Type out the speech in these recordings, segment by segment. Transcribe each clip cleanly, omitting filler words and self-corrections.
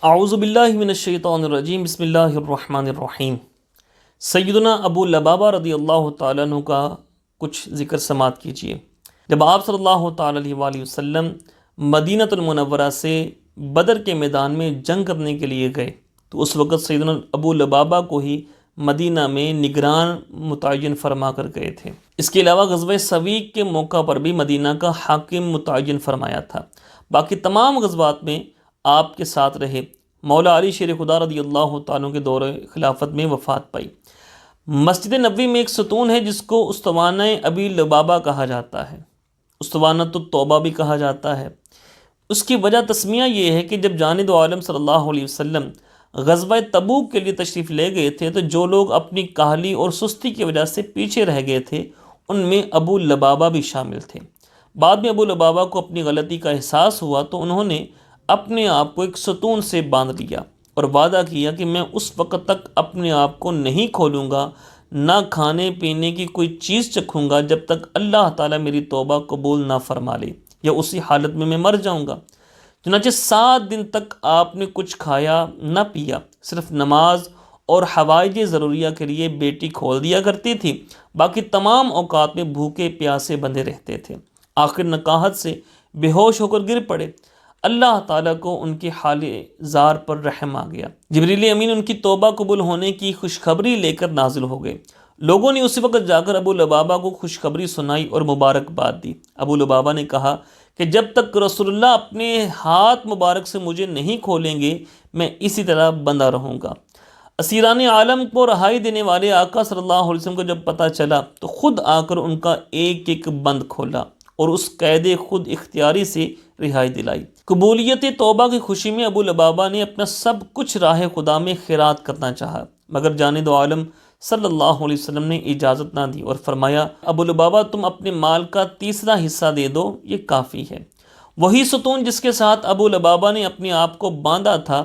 اعوذ باللہ من الشیطان الرجیم، بسم اللہ الرحمن الرحیم۔ سیدنا ابو لبابہ رضی اللہ تعالیٰ عنہ کا کچھ ذکر سماعت کیجیے۔ جب آپ صلی اللہ تعالیٰ علیہ وآلہ وسلم مدینہ المنورہ سے بدر کے میدان میں جنگ کرنے کے لیے گئے تو اس وقت سیدنا ابو لبابہ کو ہی مدینہ میں نگران متعین فرما کر گئے تھے۔ اس کے علاوہ غزوہ سویق کے موقع پر بھی مدینہ کا حاکم متعین فرمایا تھا۔ باقی تمام غزوات میں آپ کے ساتھ رہے۔ مولا علی شیر خدا رضی اللہ تعالیٰ کے دور خلافت میں وفات پائی۔ مسجد نبوی میں ایک ستون ہے جس کو استوانہ ابی لبابہ کہا جاتا ہے، استوانۃ التوبہ بھی کہا جاتا ہے۔ اس کی وجہ تسمیہ یہ ہے کہ جب جانب عالم صلی اللہ علیہ وسلم غزوہ تبوک کے لیے تشریف لے گئے تھے تو جو لوگ اپنی کاہلی اور سستی کی وجہ سے پیچھے رہ گئے تھے ان میں ابو لبابہ بھی شامل تھے۔ بعد میں ابو لبابہ کو اپنی غلطی کا احساس ہوا تو انہوں نے اپنے آپ کو ایک ستون سے باندھ لیا اور وعدہ کیا کہ میں اس وقت تک اپنے آپ کو نہیں کھولوں گا، نہ کھانے پینے کی کوئی چیز چکھوں گا جب تک اللہ تعالیٰ میری توبہ قبول نہ فرما لے، یا اسی حالت میں مر جاؤں گا۔ چنانچہ 7 دن تک آپ نے کچھ کھایا نہ پیا، صرف نماز اور حوائج ضروریہ کے لیے بیٹی کھول دیا کرتی تھی، باقی تمام اوقات میں بھوکے پیاسے بندھے رہتے تھے۔ آخر نکاہت سے بے ہوش ہو کر گر پڑے۔ اللہ تعالیٰ کو ان کے حال زار پر رحم آ گیا۔ جبریل امین ان کی توبہ قبول ہونے کی خوشخبری لے کر نازل ہو گئے۔ لوگوں نے اسی وقت جا کر ابو لبابہ کو خوشخبری سنائی اور مبارکباد دی۔ ابو لبابہ نے کہا کہ جب تک رسول اللہ اپنے ہاتھ مبارک سے مجھے نہیں کھولیں گے میں اسی طرح بندہ رہوں گا۔ اسیران عالم کو رہائی دینے والے آقا صلی اللہ علیہ وسلم کو جب پتہ چلا تو خود آ کر ان کا ایک ایک بند کھولا اور اس قید خود اختیاری سے رہائی دلائی۔ قبولیت توبہ کی خوشی میں ابو لبابہ نے اپنا سب کچھ راہ خدا میں خیرات کرنا چاہا، مگر جانب عالم صلی اللہ علیہ وسلم نے اجازت نہ دی اور فرمایا ابو لبابہ تم اپنے مال کا تیسرا حصہ دے دو، یہ کافی ہے۔ وہی ستون جس کے ساتھ ابو لبابہ نے اپنے آپ کو باندھا تھا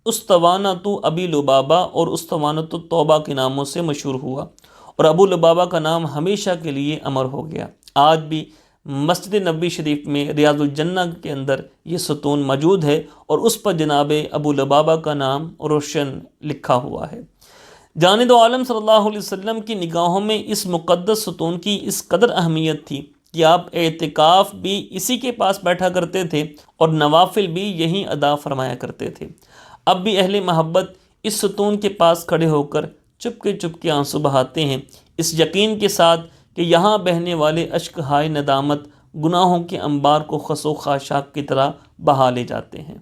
استوانۃ ابی لبابہ اور استوانۃ التوبہ کے ناموں سے مشہور ہوا، اور ابو لبابہ کا نام ہمیشہ کے لیے امر ہو گیا۔ آج بھی مسجد نبوی شریف میں ریاض الجنہ کے اندر یہ ستون موجود ہے اور اس پر جناب ابو لبابہ کا نام روشن لکھا ہوا ہے۔ جانب عالم صلی اللہ علیہ وسلم کی نگاہوں میں اس مقدس ستون کی اس قدر اہمیت تھی کہ آپ اعتکاف بھی اسی کے پاس بیٹھا کرتے تھے اور نوافل بھی یہیں ادا فرمایا کرتے تھے۔ اب بھی اہل محبت اس ستون کے پاس کھڑے ہو کر چپکے آنسو بہاتے ہیں، اس یقین کے ساتھ کہ یہاں بہنے والے اشک ہائے ندامت گناہوں کے انبار کو خس و خاشاک کی طرح بہا لے جاتے ہیں۔